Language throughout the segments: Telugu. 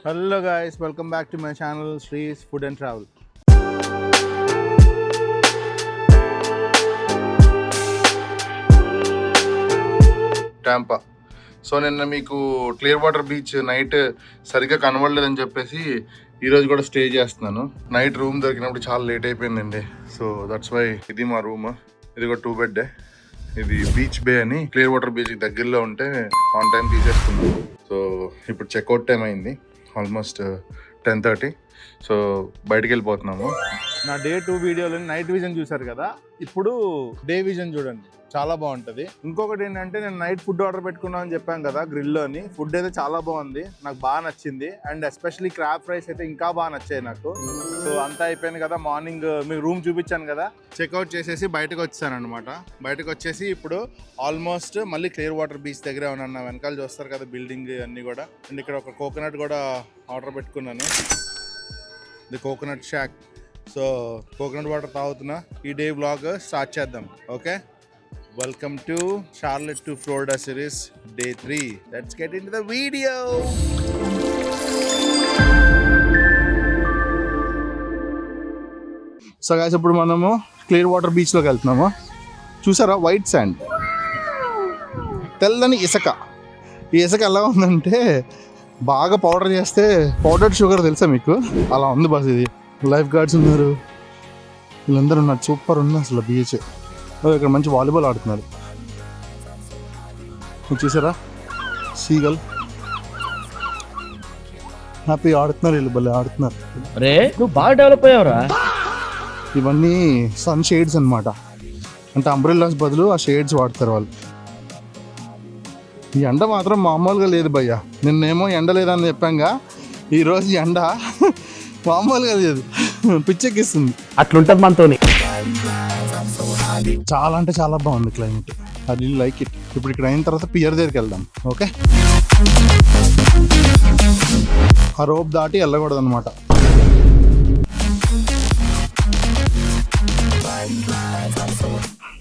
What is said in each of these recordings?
Hello guys, welcome back to my channel Sri's Food and Travel. Tampa. So నిన్న మీకు క్లియర్ వాటర్ బీచ్ నైట్ సరిగ్గా కనబడలేదని చెప్పేసి ఈరోజు కూడా స్టే చేస్తున్నాను. నైట్ రూమ్ దొరికినప్పుడు చాలా లేట్ అయిపోయిందండి. సో దట్స్ వై ఇది మా రూమ్. ఇది ఒక 2 బెడ్. ఇది బీచ్ బే అని క్లియర్ వాటర్ బీచ్కి దగ్గరలో ఉంటే ఆన్ టైం తీసేసుకున్నాను. సో ఇప్పుడు చెక్అవుట్ టైం అయింది, ఆల్మోస్ట్ 10:30. సో బయటికి వెళ్ళిపోతున్నాము. నా డే 2 వీడియోలో నైట్ విజన్ చూసారు కదా, ఇప్పుడు డే విజన్ చూడండి, చాలా బాగుంటుంది. ఇంకొకటి ఏంటంటే, నేను నైట్ ఫుడ్ ఆర్డర్ పెట్టుకున్నాను అని చెప్పాను కదా గ్రిల్లోని. ఫుడ్ అయితే చాలా బాగుంది, నాకు బాగా నచ్చింది. అండ్ ఎస్పెషల్లీ క్రాబ్ ఫ్రైస్ అయితే ఇంకా బాగా నచ్చాయి నాకు. సో అంతా అయిపోయింది కదా, మార్నింగ్ మీకు రూమ్ చూపించాను కదా, చెక్అవుట్ చేసేసి బయటకు వచ్చాను అనమాట. బయటకు వచ్చేసి ఇప్పుడు ఆల్మోస్ట్ మళ్ళీ క్లియర్ వాటర్ బీచ్ దగ్గరే ఉన్నాను. వెనకాల చూస్తారు కదా బిల్డింగ్ అన్నీ కూడా. అండ్ ఇక్కడ ఒక కోకోనట్ కూడా ఆర్డర్ పెట్టుకున్నాను, the coconut shack. So coconut water తాగుతున్నా. ఈ డే వ్లాగ్ స్టార్ట్ చేద్దాం. Okay, welcome to Charlotte to Florida series day 3. Let's get into the video. So guys, ఇప్పుడు మనము క్లియర్ వాటర్ బీచ్లోకి వెళ్తున్నాము. చూసారా, వైట్ శాండ్, తెల్లని ఇసుక. ఈ ఇసుక ఎలా ఉందంటే, బాగా పౌడర్ చేస్తే పౌడర్డ్ షుగర్ తెలుసా మీకు, అలా ఉంది బస్. ఇది లైఫ్ గార్డ్స్ ఉన్నారు, వీళ్ళందరూ ఉన్నారు. సూపర్ ఉంది అసలు బీచ్. ఇక్కడ మంచి వాలీబాల్ ఆడుతున్నారు. చూసారా, సీగల్ హ్యాపీ ఆడుతున్నారు. వీళ్ళు భలే ఆడుతున్నారు. రే, నువ్వు బాగా డెవలప్ అయ్యావురా. ఇవన్నీ సన్ షేడ్స్ అన్నమాట. అంటే అంబ్రెల్లాస్ బదులు ఆ షేడ్స్ వాడతారు వాళ్ళు. ఈ ఎండ మాత్రం మామూలుగా లేదు భయ్య. నిన్నేమో ఎండ లేదని చెప్పాంగా, ఈరోజు ఎండ మామూలుగా లేదు, పిచ్చెక్కిస్తుంది. అట్లుంటది మనతోని. చాలా అంటే చాలా బాగుంది climate. I really like it. ఇప్పుడు ఇక్కడ అయిన తర్వాత పియర్ దగ్గరికి వెళ్దాం. ఓకే, ఆ రోప్ దాటి వెళ్ళకూడదు అనమాట.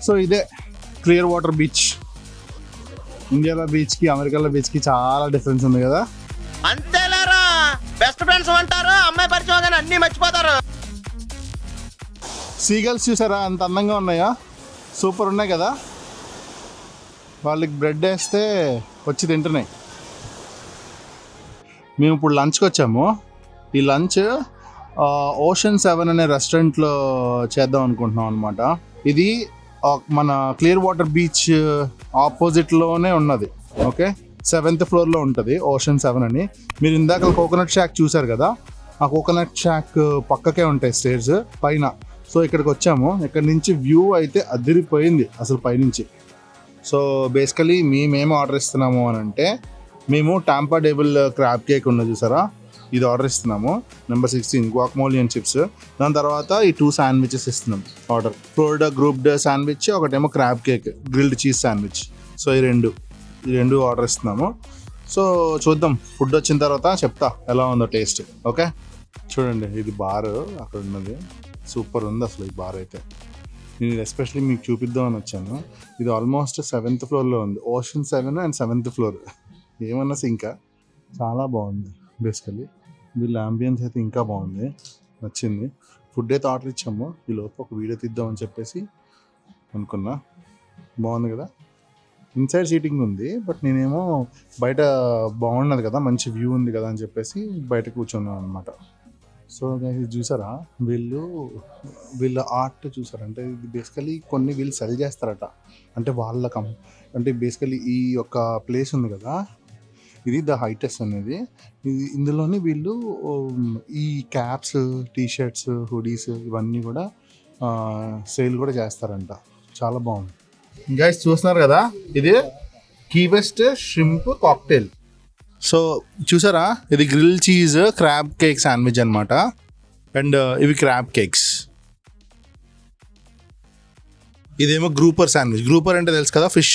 సో ఇదే క్లియర్ వాటర్ బీచ్. ఇండియాలో బీచ్కి అమెరికాలో బీచ్కి చాలా డిఫరెన్స్ ఉంది కదా. అంతేలేరా, బెస్ట్ ఫ్రెండ్స్ అంటారు, అమ్మాయి పరిచయం అన్ని మర్చిపోతారు. సీగల్స్ చూసారా, అంత అందంగా ఉన్నాయా, సూపర్ ఉన్నాయి కదా. వాళ్ళకి బ్రెడ్ వేస్తే వచ్చి తింటున్నాయి. మేము ఇప్పుడు లంచ్కి వచ్చాము. ఈ లంచ్ ఓషన్ 7 అనే రెస్టారెంట్లో చేద్దాం అనుకుంటున్నాం అనమాట. ఇది మన క్లియర్ వాటర్ బీచ్ ఆపోజిట్లోనే ఉన్నది. ఓకే, 7th ఫ్లోర్లో ఉంటుంది ఓషన్ 7 అని. మీరు ఇందాక కోకోనట్ షాక్ చూసారు కదా, ఆ కోకోనట్ షాక్ పక్కకే ఉంటాయి స్టేర్స్ పైన. సో ఇక్కడికి వచ్చాము. ఇక్కడ నుంచి వ్యూ అయితే అదిరిపోయింది అసలు పైనుంచి. సో బేసికలీ మేమేం ఆర్డర్ ఇస్తున్నాము అని అంటే, మేము టాంపా డేబుల్ క్రాబ్ కేక్ ఉన్నది చూసారా, ఇది ఆర్డర్ ఇస్తున్నాము. Number 16 guacamole chips. దాని తర్వాత ఈ 2 శాండ్విచెస్ ఇస్తున్నాం ఆర్డర్. ఫ్లోరిడా గ్రూప్డ్ శాండ్విచ్, ఒకటేమో crab cake grilled cheese sandwich. So ఈ రెండు ఆర్డర్ ఇస్తున్నాము. సో చూద్దాం, ఫుడ్ వచ్చిన తర్వాత చెప్తా ఎలా ఉందో టేస్ట్. ఓకే, చూడండి, ఇది బార్ అక్కడ ఉన్నది. సూపర్ ఉంది అసలు ఈ బార్ అయితే. నేను ఎస్పెషల్లీ మీకు చూపిద్దామని వచ్చాను. ఇది ఆల్మోస్ట్ 7th ఫ్లోర్లో ఉంది. Ocean 7 and 7th floor. ఏమన్నా ఇంకా చాలా బాగుంది. బేసికలీ వీళ్ళ అంబియన్స్ అయితే ఇంకా బాగుంది, నచ్చింది. ఫుడ్ అయితే ఆర్డర్ ఇచ్చాము. ఈ లోపు ఒక వీడియో తీద్దామని చెప్పేసి అనుకున్నా. బాగుంది కదా, ఇన్సైడ్ సీటింగ్ ఉంది. బట్ నేనేమో బయట బాగున్నది కదా, మంచి వ్యూ ఉంది కదా అని చెప్పేసి బయట కూర్చున్నాను అనమాట. సో చూసారా, వీళ్ళ ఆర్ట్ చూసారా, అంటే ఇది బేసికలీ కొన్ని వీళ్ళు సెల్ చేస్తారట. అంటే వాళ్ళ అంటే బేసికలీ ఈ యొక్క ప్లేస్ ఉంది కదా, ఇది ద హైటెస్ట్ అనేది. ఇందులోని వీళ్ళు ఈ క్యాప్స్, టీషర్ట్స్, హుడీస్ ఇవన్నీ కూడా సేల్ కూడా చేస్తారంట. చాలా బాగుంది. గైస్ చూస్తున్నారు కదా, ఇది Key West shrimp cocktail. So చూసారా, ఇది grill cheese crab cake sandwich అనమాట. అండ్ ఇవి క్రాబ్ కేక్స్. ఇదేమో గ్రూపర్ శాండ్విచ్. గ్రూపర్ అంటే తెలుసు కదా, ఫిష్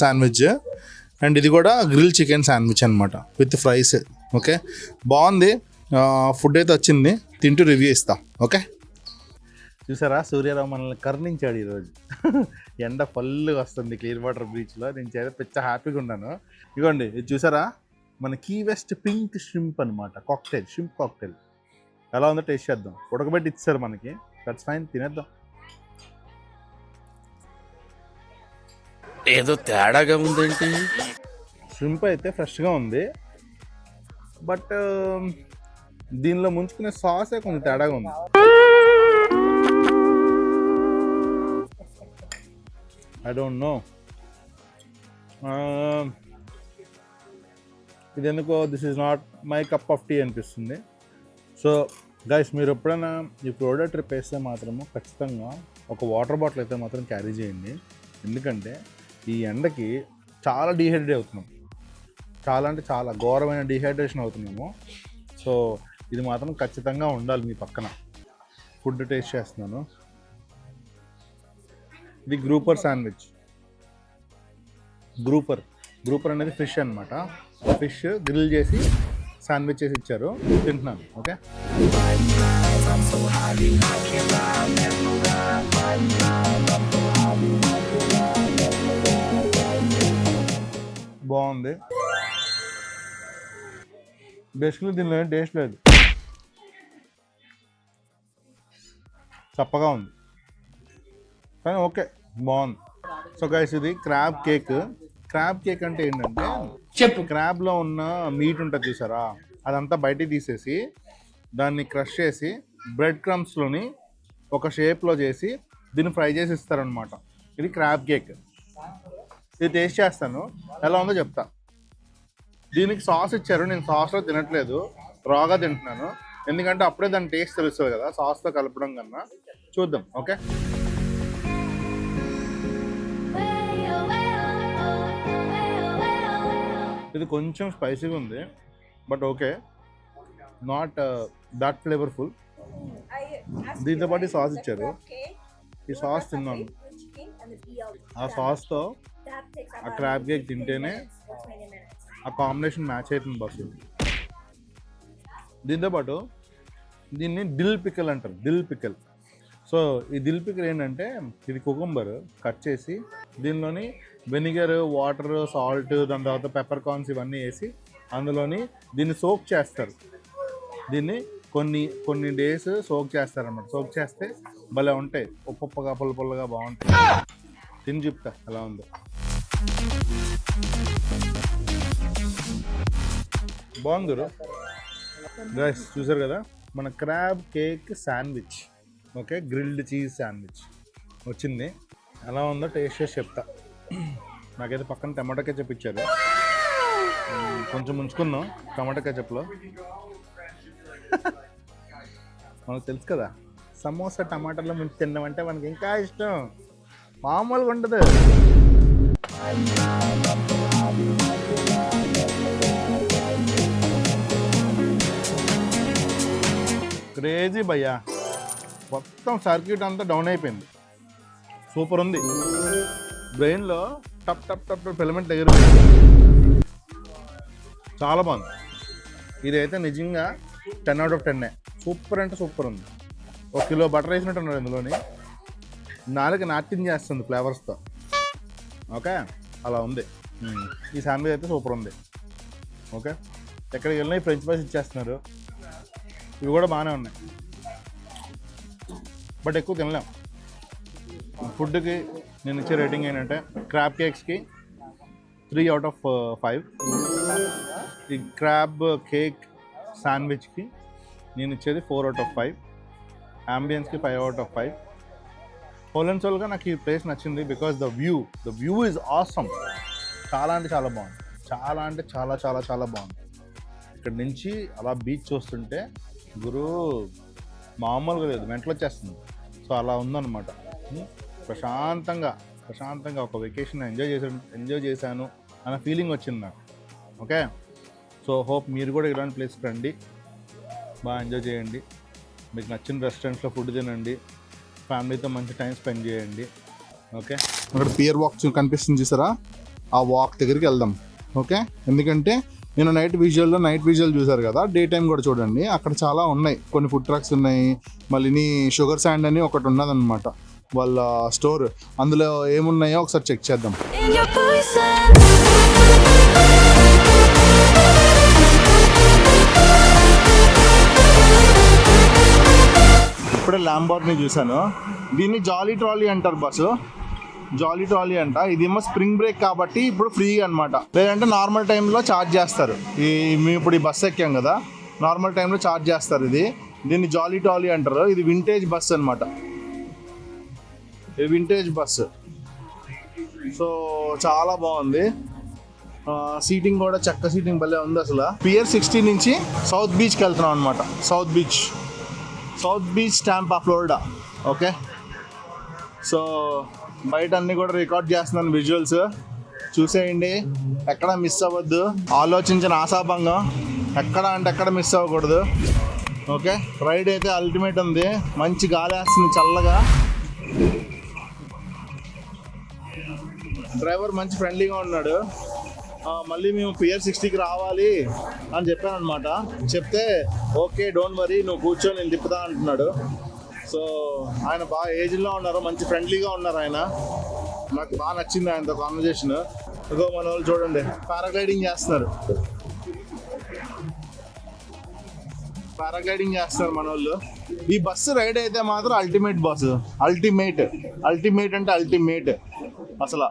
శాండ్విచ్. అండ్ ఇది కూడా గ్రిల్ చికెన్ శాండ్విచ్ అనమాట విత్ ఫ్రైస్. ఓకే, బాగుంది. ఫుడ్ అయితే వచ్చింది, తింటూ రివ్యూ ఇస్తా. ఓకే, చూసారా, సూర్యరావు మనల్ని కరుణించాడు ఈరోజు. ఎండ ఫుల్గా వస్తుంది క్లియర్ వాటర్ బీచ్లో. నేను చేత పిచ్చ హ్యాపీగా ఉన్నాను. ఇదిగోండి, ఇది చూసారా, మన కీ వెస్ట్ పింక్ షింప్ అనమాట, కాక్టైల్, షింప్ కాక్టైల్. ఎలా ఉందో టేస్ట్ చేద్దాం. ఉడకబెట్టి ఇచ్చారు మనకి, దట్స్ ఫైన్, తినేద్దాం. ఏదో తేడాగా ఉందేంటి? షింప్ అయితే ఫ్రెష్గా ఉంది, బట్ దీనిలో ముంచుకునే సాసే కొంచెం తేడాగా ఉంది. ఐ డోంట్ నో, ఇది ఎందుకో this is not my cup of tea అనిపిస్తుంది. సో గైస్, మీరు ఎప్పుడైనా ఈ ప్రోడక్ట్ ట్రిప్ వేస్తే మాత్రము ఖచ్చితంగా ఒక వాటర్ బాటిల్ అయితే మాత్రం క్యారీ చేయండి. ఎందుకంటే ఈ ఎండకి చాలా డీహైడ్రేట్ అవుతున్నాం, చాలా అంటే చాలా ఘోరమైన డీహైడ్రేషన్ అవుతున్నాము. సో ఇది మాత్రం ఖచ్చితంగా ఉండాలి మీ పక్కన. ఫుడ్ టేస్ట్ చేస్తున్నాను. ఇది గ్రూపర్ శాండ్విచ్. గ్రూపర్ అనేది ఫిష్ అనమాట. ఫిష్ గ్రిల్ చేసి శాండ్విచ్ చేసి ఇచ్చారు, తింటున్నాను. ఓకే, బాగుంది. బేసిక్లీ దీనిలో ఏం టేస్ట్ లేదు, చప్పగా ఉంది, కానీ ఓకే, బాగుంది. సో గైస్, ఇది క్రాబ్ కేక్. క్రాబ్ కేక్ అంటే ఏంటంటే చెప్పు, క్రాబ్లో ఉన్న మీట్ ఉంటుంది చూసారా, అదంతా బయటికి తీసేసి దాన్ని క్రష్ చేసి బ్రెడ్ క్రమ్స్లోని ఒక షేప్లో చేసి దీన్ని ఫ్రై చేసి ఇస్తారనమాట. ఇది క్రాబ్ కేక్. ఇది టేస్ట్ చేస్తాను, ఎలా ఉందో చెప్తా. దీనికి సాస్ ఇచ్చారు, నేను సాస్లో తినట్లేదు, రాగా తింటున్నాను. ఎందుకంటే అప్పుడే దాని టేస్ట్ తెలుస్తుంది కదా సాస్తో కలపడం కన్నా. చూద్దాం. ఓకే, ఇది కొంచెం స్పైసీగా ఉంది, but okay, not that flavourful. దీంతో పాటు సాస్ ఇచ్చారు, ఈ సాస్ తిన్నాను. ఆ సాస్తో ఆ క్రాబ్ కేక్ తింటేనే ఆ కాంబినేషన్ మ్యాచ్ అవుతుంది బస్సు. దీంతోపాటు దీన్ని దిల్ పికల్ అంటారు, దిల్ పికల్. సో ఈ దిల్ పికల్ ఏంటంటే ఇది కుకుంబర్ కట్ చేసి దీనిలోని వెనిగర్, వాటర్, సాల్ట్, దాని తర్వాత పెప్పర్ కార్న్స్ ఇవన్నీ వేసి అందులోని దీన్ని సోక్ చేస్తారు. దీన్ని కొన్ని డేస్ సోక్ చేస్తారన్నమాట. సోక్ చేస్తే భలే ఉంటాయి, ఉప్పుగా పుల్లగా బాగుంటాయి. తిని చెప్తా ఎలా ఉందో. బాగుంది గైస్, చూసారు కదా మన crab cake sandwich. Okay, grilled cheese sandwich వచ్చింది. ఎలా ఉందో టేస్ట్ చేసి చెప్తా. నాకైతే పక్కన టమాటా కెచప్ ఇచ్చారు, కొంచెం ముంచుకుందాం టమాటా కెచప్లో. మనకు తెలుసు కదా సమోసా టమాటాలో ముంచి తినడం అంటే మనకి ఇంకా ఇష్టం, మామూలుగా ఉంటుంది. క్రేజీ భయ్యా, మొత్తం సర్క్యూట్ అంతా డౌన్ అయిపోయింది. సూపర్ ఉంది. బ్రెయిన్లో టప్ టప్ టప్ ఫిలమెంట్ దగ్గర చాలా బాగుంది. ఇదైతే నిజంగా 10 out of 10. సూపర్ అంటే సూపర్ ఉంది. 1 కిలో బటర్ వేసినట్టు ఉన్నారు ఇందులోని. నాలుగు నాట్యం చేస్తుంది ఫ్లేవర్స్తో. ఓకే, అలా ఉంది. ఈ శాండ్విచ్ అయితే సూపర్ ఉంది. ఓకే, ఎక్కడికి వెళ్ళినా ఈ ఫ్రెంచ్ ఫ్రైస్ ఇచ్చేస్తున్నారు, ఇవి కూడా బాగానే ఉన్నాయి, బట్ ఎక్కువ తినలేం. ఫుడ్కి నేను ఇచ్చే రేటింగ్ ఏంటంటే క్రాబ్ కేక్స్కి 3 out of 5. ఈ క్రాబ్ కేక్ శాండ్విచ్కి నేను ఇచ్చేది 4 out of 5. అంబియన్స్కి 5 out of 5. హోల్ అండ్ సోల్గా నాకు ఈ ప్లేస్ నచ్చింది because the view is awesome. చాలా అంటే చాలా బాగుంది, చాలా అంటే చాలా చాలా చాలా బాగుంది. ఇక్కడ నుంచి అలా బీచ్ చూస్తుంటే గురు మామూలుగా లేదు, మెంటలు వచ్చేస్తుంది. సో అలా ఉందన్నమాట. ప్రశాంతంగా ఒక వెకేషన్ ఎంజాయ్ చేశాను అన్న ఫీలింగ్ వచ్చింది నాకు. ఓకే, సో హోప్ మీరు కూడా ఇలాంటి ప్లేస్కి రండి, బాగా ఎంజాయ్ చేయండి, మీకు నచ్చిన రెస్టారెంట్స్లో ఫుడ్ తినండి, ఫ్యామిలీతో మంచి టైం స్పెండ్ చేయండి. ఓకే, అక్కడ పియర్ వాక్ కనిపిస్తుంది చూసారా, ఆ వాక్ దగ్గరికి వెళ్దాం. ఓకే, ఎందుకంటే నేను నైట్ విజువల్ చూసారు కదా, డే టైం కూడా చూడండి. అక్కడ చాలా ఉన్నాయి, కొన్ని ఫుడ్ ట్రక్స్ ఉన్నాయి. మళ్ళీ షుగర్ శాండ్ అని ఒకటి ఉన్నదన్నమాట వాళ్ళ స్టోర్. అందులో ఏమున్నాయో ఒకసారి చెక్ చేద్దాం. ఇప్పుడే ల్యాంబోర్ని చూశాను. దీన్ని జాలీ ట్రాలీ అంటారు బస్సు, జాలీ ట్రాలీ అంట. ఇదేమో స్ప్రింగ్ బ్రేక్ కాబట్టి ఇప్పుడు ఫ్రీ అనమాట. లేదంటే నార్మల్ టైంలో ఛార్జ్ చేస్తారు. మేము ఇప్పుడు ఈ బస్సు ఎక్కాం కదా, నార్మల్ టైంలో ఛార్జ్ చేస్తారు. దీన్ని జాలీ ట్రాలీ అంటారు. ఇది వింటేజ్ బస్సు అనమాట, ఇది వింటేజ్ బస్సు. సో చాలా బాగుంది. సీటింగ్ కూడా చెక్క సీటింగ్ భలే ఉంది అసలు. పియర్ 60 నుంచి సౌత్ బీచ్కి వెళ్తున్నాం అనమాట. South beach Tampa, Florida. Okay, so బయట అన్ని కూడా రికార్డ్ చేస్తున్నాను, విజువల్స్ చూసేయండి, ఎక్కడ మిస్ అవ్వద్దు. ఆలోచించిన ఆశాభంగం, ఎక్కడ అంటే ఎక్కడ మిస్ అవ్వకూడదు. ఓకే, రైడ్ అయితే అల్టిమేట్ ఉంది. మంచి గాలి వేస్తుంది చల్లగా. డ్రైవర్ మంచి ఫ్రెండ్లీగా ఉన్నాడు. మళ్ళీ మేము పియర్ 60కి రావాలి అని చెప్పాను అనమాట. చెప్తే ఓకే డోంట్ వరీ, నువ్వు కూర్చో నేను తిప్పుతా అంటున్నాడు. సో ఆయన బాగా ఏజ్లో ఉన్నారు, మంచి ఫ్రెండ్లీగా ఉన్నారు ఆయన. నాకు బాగా నచ్చింది ఆయనతో కాన్వర్జేషన్. ఇదిగో మన వాళ్ళు చూడండి, పారాగ్లైడింగ్ చేస్తున్నారు మన వాళ్ళు. ఈ బస్సు రైడ్ అయితే మాత్రం అల్టిమేట్ బస్సు, అల్టిమేట్ అంటే అల్టిమేట్ అసలు.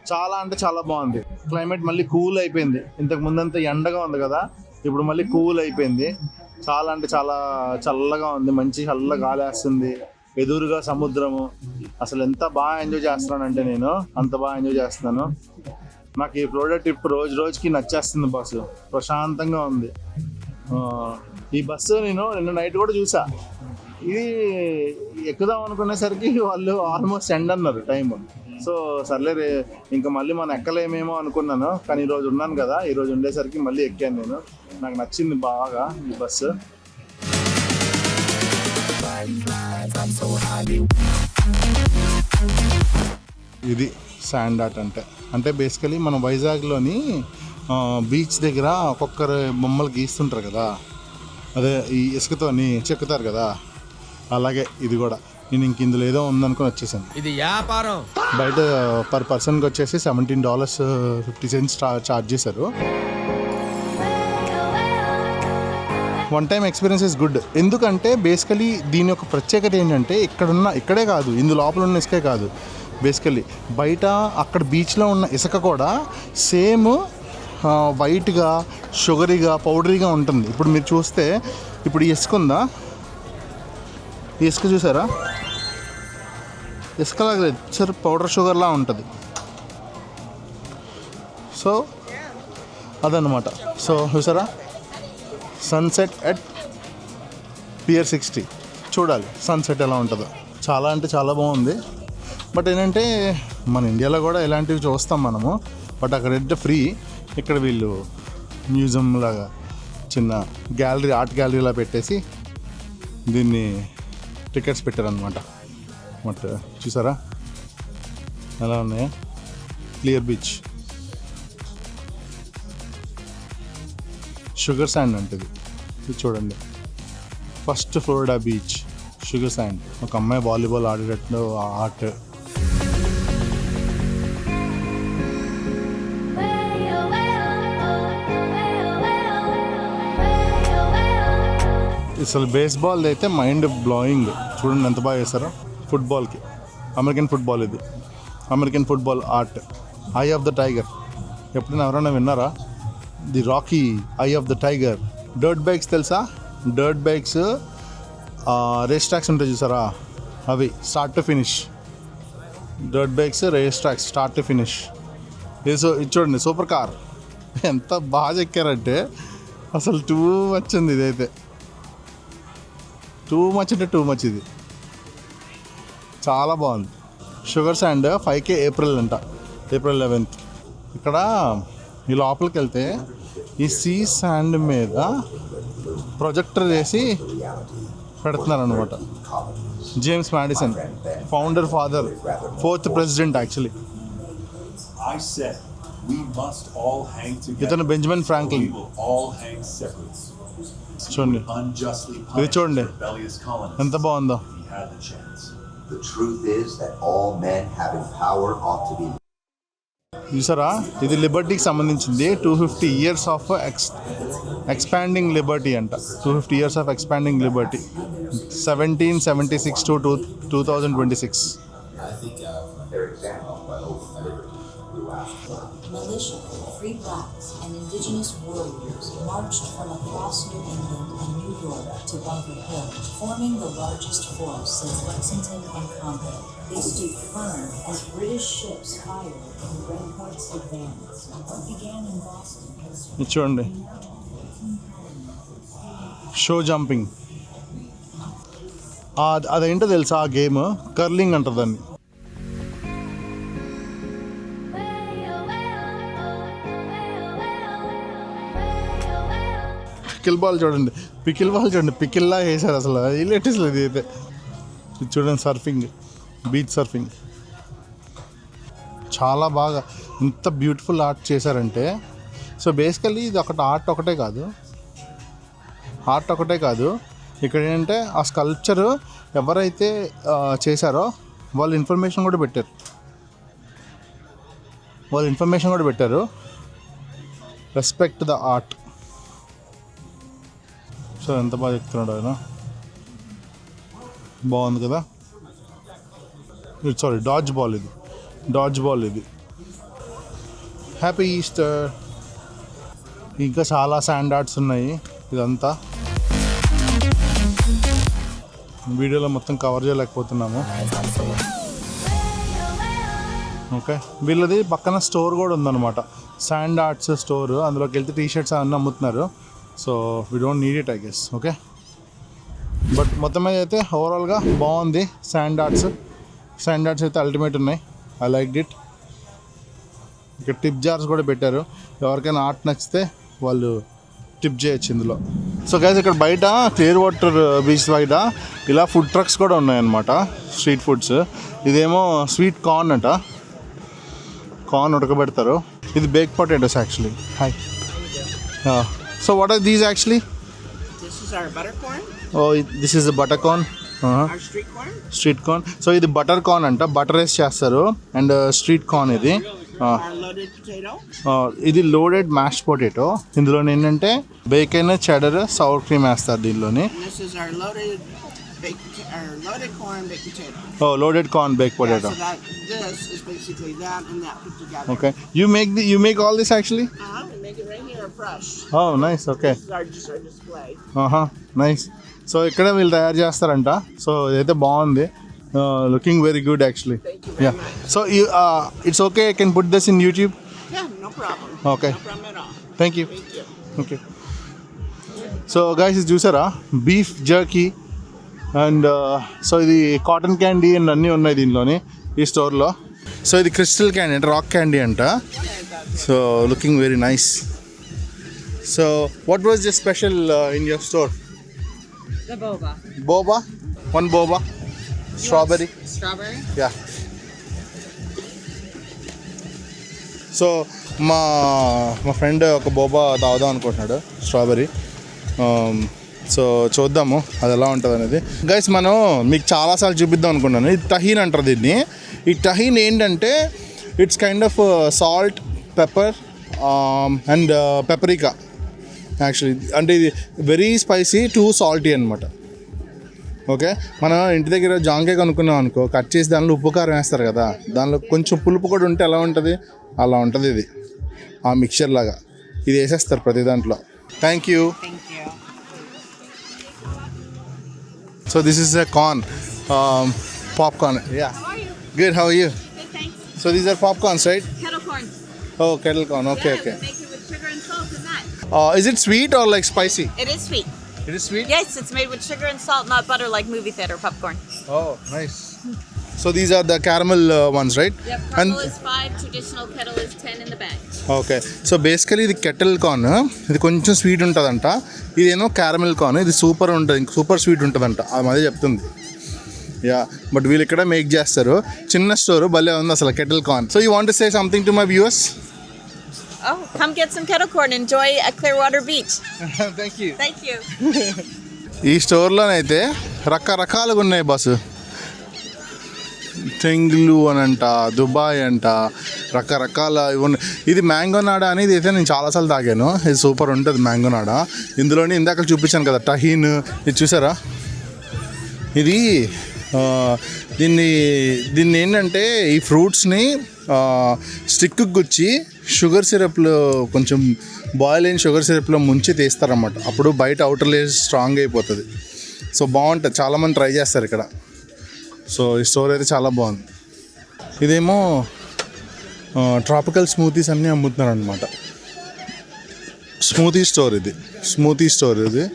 చాలా అంటే చాలా బాగుంది. క్లైమేట్ మళ్ళీ కూల్ అయిపోయింది. ఇంతకు ముందంతా ఎండగా ఉంది కదా, ఇప్పుడు మళ్ళీ కూల్ అయిపోయింది. చాలా అంటే చాలా చల్లగా ఉంది, మంచి చల్ల గాలి వేస్తుంది, ఎదురుగా సముద్రము. అసలు ఎంత బాగా ఎంజాయ్ చేస్తున్నానంటే నేను అంత బాగా ఎంజాయ్ చేస్తున్నాను. నాకు ఈ ఫ్లోరిడా ట్రిప్ రోజుకి నచ్చేస్తుంది. బస్సు ప్రశాంతంగా ఉంది. ఈ బస్సు నేను నిన్న నైట్ కూడా చూసా. ఇది ఎక్కుదాం అనుకునేసరికి వాళ్ళు ఆల్మోస్ట్ ఎండ్ అన్నారు టైం. సో సర్లే ఇంకా మళ్ళీ మనం ఎక్కలేమేమో అనుకున్నాను, కానీ ఈరోజు ఉన్నాను కదా, ఈరోజు ఉండేసరికి మళ్ళీ ఎక్కాను నేను. నాకు నచ్చింది బాగా ఈ బస్సు. ఇది శాండ్ ఆర్ట్ అంటే బేసికలీ మన వైజాగ్లోని బీచ్ దగ్గర ఒక్కొక్కరు బొమ్మలు గీస్తుంటారు కదా, అదే ఈ ఇసుకతోని చెక్కుతారు కదా, అలాగే ఇది కూడా. నేను ఇంక ఇందులో ఏదో ఉందనుకుని వచ్చేసాను. ఇది వ్యాపారం. బయట పర్ పర్సన్కి వచ్చేసి $17.50 ఛార్జ్ చేశారు. One time experience is good. ఎందుకంటే బేసికలీ దీని యొక్క ప్రత్యేకత ఏంటంటే ఇక్కడే కాదు, ఇందు లోపల ఉన్న ఇసుకే కాదు, బేసికలీ బయట అక్కడ బీచ్లో ఉన్న ఇసుక కూడా సేమ్ వైట్గా, షుగరీగా, పౌడరీగా ఉంటుంది. ఇప్పుడు మీరు చూస్తే, ఇప్పుడు ఈ ఇసుక ఉందా, ఈ ఇసుక చూసారా, ఇసుకలాగా లేదు సార్, పౌడర్ షుగర్లా ఉంటుంది. సో అదన్నమాట. సో చూసారా, సన్సెట్ అట్ పియర్ 60 చూడాలి, సన్సెట్ ఎలా ఉంటుందో. చాలా అంటే చాలా బాగుంది. బట్ ఏంటంటే మన ఇండియాలో కూడా ఇలాంటివి చూస్తాం మనము, బట్ అక్కడ అయితే ఫ్రీ. ఇక్కడ వీళ్ళు మ్యూజియం లాగా చిన్న గ్యాలరీ, ఆర్ట్ గ్యాలరీలా పెట్టేసి దీన్ని టికెట్స్ పెట్టారనమాట. బట్ చూసారా ఎలా ఉన్నాయా, క్లియర్ బీచ్, షుగర్ శాండ్ అంటే ఇది చూడండి. First Florida beach, sugar sand. ఒక అమ్మాయి వాలీబాల్ ఆడేటట్లు ఆర్ట్. అసలు బేస్బాల్ అయితే మైండ్ బ్లోయింగ్. చూడండి ఎంత బాగా చేస్తారో. ఫుట్బాల్కి అమెరికన్ ఫుట్బాల్, ఇది American football art. Eye of the Tiger ఎప్పుడైనా ఎవరైనా విన్నారా? The Rocky Eye of the Tiger. Dirt bikes తెలుసా? డర్ట్ బైక్స్ రేస్ ట్రాక్స్ ఉంటాయి చూసారా, అవి start to finish. Dirt bikes race tracks start to finish. ఇది చూడండి, సూపర్ కార్. ఎంత బాగా ఎక్కారంటే అసలు టూ మచ్ ఉంది. ఇదైతే టూ మచ్ అంటే టూ మచ్. ఇది చాలా బాగుంది. షుగర్ శాండ్ 5K ఏప్రిల్ అంట, April 11th. ఇక్కడ ఈ లోపలికి వెళ్తే ఈ సీ శాండ్ మీద ప్రొజెక్టర్ వేసి పెడుతున్నారు అనమాట. James Madison, founder father, 4th president actually. ఇతను బెంజమిన్ ఫ్రాంక్లిన్. చూడండి, ఇది చూడండి ఎంత బాగుందో. The truth is that all men having power ought to be చూసారా, ఇది లిబర్టీకి సంబంధించింది. 250 years ఆఫ్ ఎక్స్పాండింగ్ లిబర్టీ అంట. 250 years of expanding Liberty, 1776 to 2026. Militia, free blacks, and indigenous warriors marched from across New England and New York to Bunker Hill, forming the largest force since Lexington and Concord. They stood firm as British ships fired and Red Coats advanced. What began in Boston has ఇది చూడండి, షో జంపింగ్. అదేంటో తెలుసా ఆ గేమ్? కర్లింగ్ అంటారు దాన్ని. పికిల్ బాల్ చూడండి, పికిల్లా వేసారు అసలు. లేటెస్ట్ ఇది అయితే. ఇది చూడండి, సర్ఫింగ్, బీచ్ సర్ఫింగ్. చాలా బాగా, ఇంత బ్యూటిఫుల్ ఆర్ట్ చేశారంటే. సో బేసికల్లీ ఇది ఆర్ట్ ఒకటే కాదు, ఇక్కడ ఏంటంటే ఆ స్కల్ప్చర్ ఎవరైతే చేశారో వాళ్ళు ఇన్ఫర్మేషన్ కూడా పెట్టారు. Respect the art. సో ఎంత బాగా చెప్తున్నాడు ఆయన. బాగుంది కదా. సారీ, డాడ్జ్ బాల్ ఇది. Happy Easter. ఇంకా చాలా శాండ్ ఆర్ట్స్ ఉన్నాయి. ఇదంతా వీడియోలో మొత్తం కవర్ చేయలేకపోతున్నాము. ఓకే, వీళ్ళది పక్కన స్టోర్ కూడా ఉందన్నమాట, శాండ్ ఆర్ట్స్ స్టోర్. అందులోకి వెళ్తే టీషర్ట్స్ అవన్నీ అమ్ముతున్నారు. So we don't need it, I guess. Okay, but మొత్తం మీద అయితే ఓవరాల్గా బాగుంది. శాండ్ ఆర్ట్స్ అయితే అల్టిమేట్ ఉన్నాయి. I like it. ఇక్కడ టిప్ జార్స్ కూడా పెట్టారు. ఎవరికైనా ఆర్ట్ నచ్చితే వాళ్ళు టిప్ చేయొచ్చు ఇందులో. సో గైస్, ఇక్కడ బయట క్లియర్ వాటర్ బీచ్ బయట ఇలా ఫుడ్ ట్రక్స్ కూడా ఉన్నాయన్నమాట, స్ట్రీట్ ఫుడ్స్. ఇదేమో స్వీట్ కార్న్ అంట, కార్న్ ఉడకబెడతారు. ఇది bake potatoes actually. Hi. So what are these actually? This is our butter corn, this is the butter corn. our street corn, so ఇది బటర్ కార్న్ అంట, బటర్ వేసి చేస్తారు. అండ్ స్ట్రీట్ కార్న్ ఇది. our loaded potato, ఇది లోడెడ్ మ్యాష్ పొటాటో. ఇందులో ఏంటంటే బేకన్, చెడర్, సౌర్ క్రీమ్ వేస్తారు దీనిలోని. and this is our loaded corn baked potato. Loaded corn bake potato. So this is basically that and that put together. Okay, you make all this actually? We make it right here fresh. Oh nice. Okay. This is our display. Nice. So ఇక్కడ వీళ్ళు తయారు చేస్తారంట. సో ఇదైతే బాగుంది. Looking very good actually. Yeah. So it's okay, I can put this in YouTube. Yeah, no problem. Okay. No problem at all. Thank you. Thank you. Okay. So guys, ఇది చూసారా, బీఫ్ జర్కీ. అండ్ సో ఇది కాటన్ క్యాండీ అండ్ అన్నీ ఉన్నాయి దీనిలోని, ఈ స్టోర్లో. సో ఇది క్రిస్టల్ క్యాండీ అంటే రాక్ క్యాండీ అంట. So looking very nice. So what was the special in your store? The boba. Boba? One boba? Strawberry? Strawberry? Yeah. So మా ఫ్రెండ్ ఒక బోబా తాగుదాం అనుకుంటున్నాడు, స్ట్రాబెరీ. సో చూద్దాము అది ఎలా ఉంటుంది అనేది. గైస్, మనం మీకు చాలాసార్లు చూపిద్దాం అనుకున్నాను. ఇది టహీన్ అంటారు దీన్ని. ఈ టహీన్ ఏంటంటే it's kind of salt, pepper and paprika actually. అంటే ఇది వెరీ స్పైసీ, టూ సాల్టీ అనమాట. ఓకే, మనం ఇంటి దగ్గర జాంకాయ కొనుక్కున్నాం అనుకో, కట్ చేసి దానిలో ఉప్పు కారం వేస్తారు కదా, దానిలో కొంచెం పులుపు కూడా ఉంటే ఎలా ఉంటుంది, అలా ఉంటుంది ఇది. ఆ మిక్చర్ లాగా ఇది వేసేస్తారు ప్రతి దాంట్లో. Thank you. Thank you. So this is a corn, popcorn. Yeah, good. How are you? Good, thanks. So these are popcorns, right? Kettle corn. Oh, kettle corn. Okay, Yeah, okay. we make it with sugar and salt and that. Is it sweet or like spicy? It is sweet. It is sweet? Yes, it's made with sugar and salt, not butter like movie theater popcorn. Oh, nice. So these are the caramel ones, right? Yep, caramel is 5, traditional kettle is 10 in the bag. Okay. So basically ఇది కెటిల్ కార్న్, ఇది కొంచెం స్వీట్ ఉంటుందంట. ఇదేమో క్యారమెల్ కార్న్, ఇది సూపర్ ఉంటుంది, సూపర్ స్వీట్ ఉంటుందంట. అది అదే చెప్తుంది. యా, బట్ వీళ్ళు ఇక్కడ మేక్ చేస్తారు. చిన్న స్టోర్, భలే ఉంది అసలు, kettle corn. So you want to say something to my viewers? Oh, come get some kettle corn. Enjoy at Clearwater Beach. Thank you. Thank you. ఈ స్టోర్లోనైతే రకరకాలుగా ఉన్నాయి బస్సు. టెంగ్లు అని అంట, దుబాయ్ అంట, రకరకాల ఇవన్నీ. ఇది మ్యాంగోనాడా అనేది అయితే నేను చాలాసార్లు తాగాను. ఇది సూపర్ ఉంటుంది మ్యాంగోనాడా. ఇందులోని ఇందాక చూపించాను కదా టహీన్, ఇది చూసారా? ఇది దీన్ని ఏంటంటే ఈ ఫ్రూట్స్ని స్టిక్ గుచ్చి షుగర్ సిరప్లో కొంచెం బాయిల్ అయిన షుగర్ సిరప్లో ముంచి తీస్తారన్నమాట. అప్పుడు బయట అవుటర్ లేయర్ స్ట్రాంగ్ అయిపోతుంది. సో బాగుంటుంది, చాలామంది ట్రై చేస్తారు ఇక్కడ. సో ఈ స్టోర్ అయితే చాలా బాగుంది. ఇదేమో ట్రాపికల్ స్మూతీస్ అన్నీ అమ్ముతున్నారు అనమాట. స్మూతీ స్టోర్ ఇది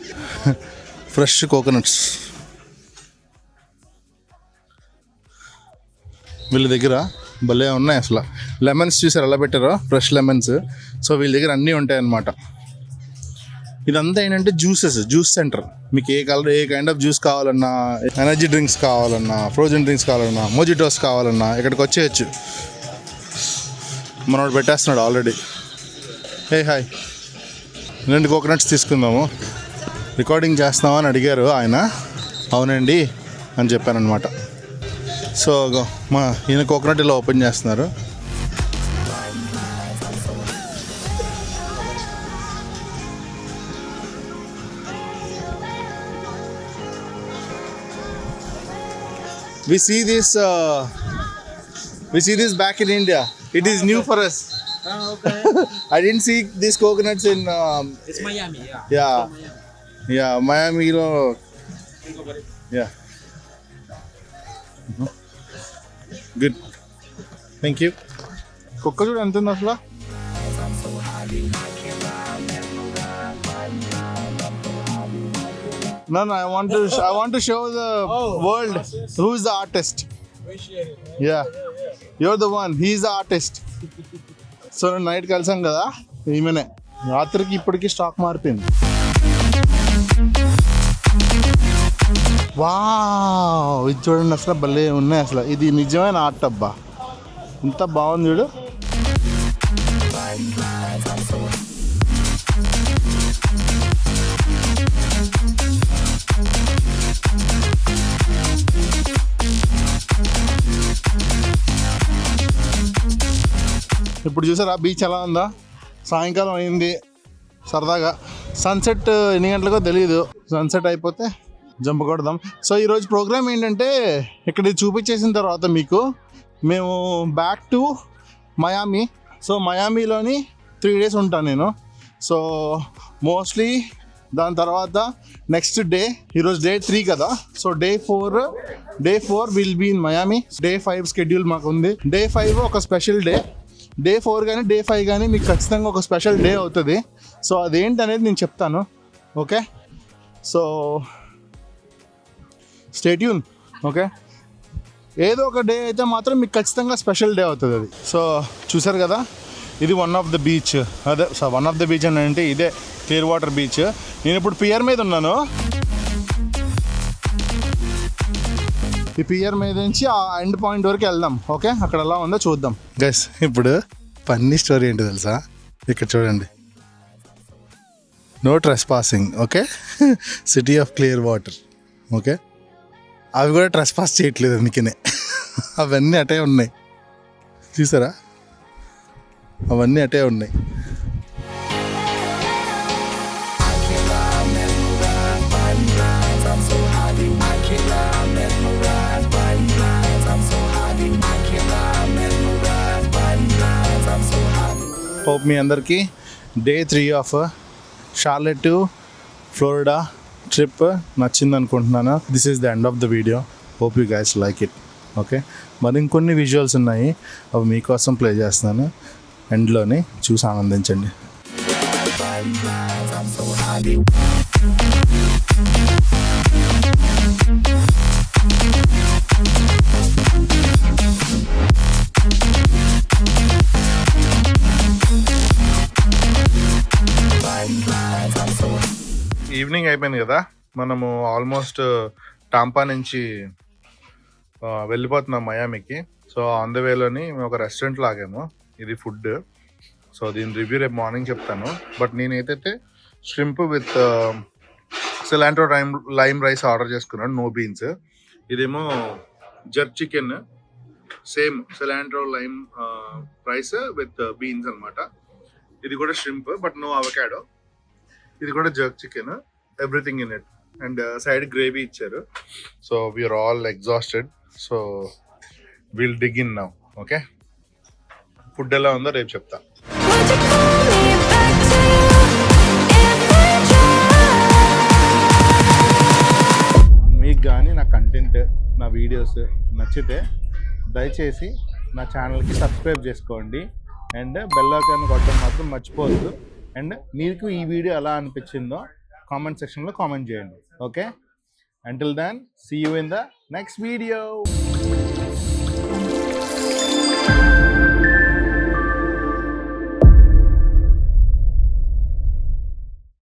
ఫ్రెష్ కోకోనట్స్ వీళ్ళ దగ్గర భలే ఉన్నాయి. అసలు లెమన్స్ చూసారు ఎలా పెట్టారో, ఫ్రెష్ లెమన్స్. సో వీళ్ళ దగ్గర అన్నీ ఉంటాయి అన్నమాట. ఇదంతా ఏంటంటే జ్యూస్ సెంటర్. మీకు ఏ కైండ్ ఆఫ్ జ్యూస్ కావాలన్నా, ఎనర్జీ డ్రింక్స్ కావాలన్నా, ఫ్రోజన్ డ్రింక్స్ కావాలన్నా, మోజిటోస్ కావాలన్నా ఇక్కడికి వచ్చేయచ్చు. మనోడు పెట్టేస్తున్నాడు ఆల్రెడీ. హాయ్, 2 కోకోనట్స్ తీసుకుందాము. రికార్డింగ్ చేస్తున్నామా అని అడిగారు ఆయన. అవునండి అని చెప్పానమాట. సో ఈయన కోకోనట్ ఇలా ఓపెన్ చేస్తున్నారు. We see this back in India. It is new for us. Okay. I didn't see these coconuts in. It's Miami, yeah. Yeah, Miami. Yeah. Good. Thank you. కుక్క చూడు ఎంత ఉంది అసలు. No, I want to show the world who is the artist. Yeah, you're the one. He is the artist. So నేను నైట్ కలిసాం కదా, ఈమెనే. రాత్రికి ఇప్పటికీ స్టాక్ మారిపోయింది. వావ్, ఇది చూడండి అసలు భలే ఉన్నాయి. అసలు ఇది నిజమైన ఆర్ట్ అబ్బా, ఎంత బాగుంది చూడు. ఇప్పుడు చూసారా బీచ్ ఎలా ఉందా? సాయంకాలం అయింది, సరదాగా సన్సెట్ ఎన్ని గంటలకో తెలియదు. సన్సెట్ అయిపోతే జంప్ కొడదాం. సో ఈరోజు ప్రోగ్రామ్ ఏంటంటే, ఇక్కడ చూపించేసిన తర్వాత మీకు మేము బ్యాక్ టు మయామి. సో మయామిలోని 3 days ఉంటాను నేను. సో మోస్ట్లీ దాని తర్వాత నెక్స్ట్ డే, ఈరోజు డే 3 కదా. So day 4 will be in Miami. Day 5 schedule మాకు ఉంది. డే 5 ఒక స్పెషల్ డే. డే 4 కానీ డే 5 కానీ మీకు ఖచ్చితంగా ఒక స్పెషల్ డే అవుతుంది. సో అదేంటి అనేది నేను చెప్తాను. Okay, so stay tune. Okay, ఏదో ఒక డే అయితే మాత్రం మీకు ఖచ్చితంగా స్పెషల్ డే అవుతుంది అది. సో చూసారు కదా, ఇది వన్ ఆఫ్ ద బీచ్. అదే వన్ ఆఫ్ ద బీచ్ అని అంటే ఇదే క్లియర్ వాటర్ బీచ్. నేను ఇప్పుడు పియర్ మీద ఉన్నాను. ఈ పియర్ మీద నుంచి ఆ ఎండ్ పాయింట్ వరకు వెళ్దాం. ఓకే, అక్కడ ఎలా ఉందో చూద్దాం. గైస్, ఇప్పుడు ఫన్నీ స్టోరీ ఏంటి తెలుసా? ఇక్కడ చూడండి, no trespassing. Okay, city of Clearwater. Okay, అవి కూడా ట్రెస్ పాస్ చేయట్లేదు అందుకనే. అవన్నీ అటే ఉన్నాయి, చూసారా? అవన్నీ అటే ఉన్నాయి. హోప్ మీ అందరికీ day 3 of Charlotte to Florida trip నచ్చింది అనుకుంటున్నాను. This is the end of the video. Hope you guys like it. Okay, మరి ఇంకొన్ని విజువల్స్ ఉన్నాయి, అవి మీకోసం ప్లే చేస్తున్నాను. ఎండ్లోని చూసి ఆనందించండి. ఈవినింగ్ అయిపోయింది కదా, మనము ఆల్మోస్ట్ టాంపా నుంచి వెళ్ళిపోతున్నాం మయామికి. సో ఆన్ ద వేలోని మేము ఒక రెస్టారెంట్లో ఆగాము. ఇది ఫుడ్. సో దీని రివ్యూ రేపు మార్నింగ్ చెప్తాను. బట్ నేనైతే shrimp with cilantro lime rice order చేసుకున్నాను, నో బీన్స్. ఇదేమో jerk chicken same cilantro lime rice with beans అన్నమాట. ఇది కూడా షింప్ బట్ నో అవకాడో. ఇది కూడా jerk chicken, everything in it. And side gravy ఇచ్చారు. So we're all exhausted. So will dig in now. Okay, food ఎలా ఉందో రేపు చెప్తా. మీకు కానీ నా కంటెంట్, నా వీడియోస్ నచ్చితే దయచేసి నా ఛానల్కి సబ్స్క్రైబ్ చేసుకోండి అండ్ బెల్ ఐకాన్ కొట్టడం మాత్రం మర్చిపోవద్దు. అండ్ మీకు ఈ వీడియో ఎలా అనిపించిందో కామెంట్ సెక్షన్లో కామెంట్ చేయండి. Okay, until then, see you in the next video.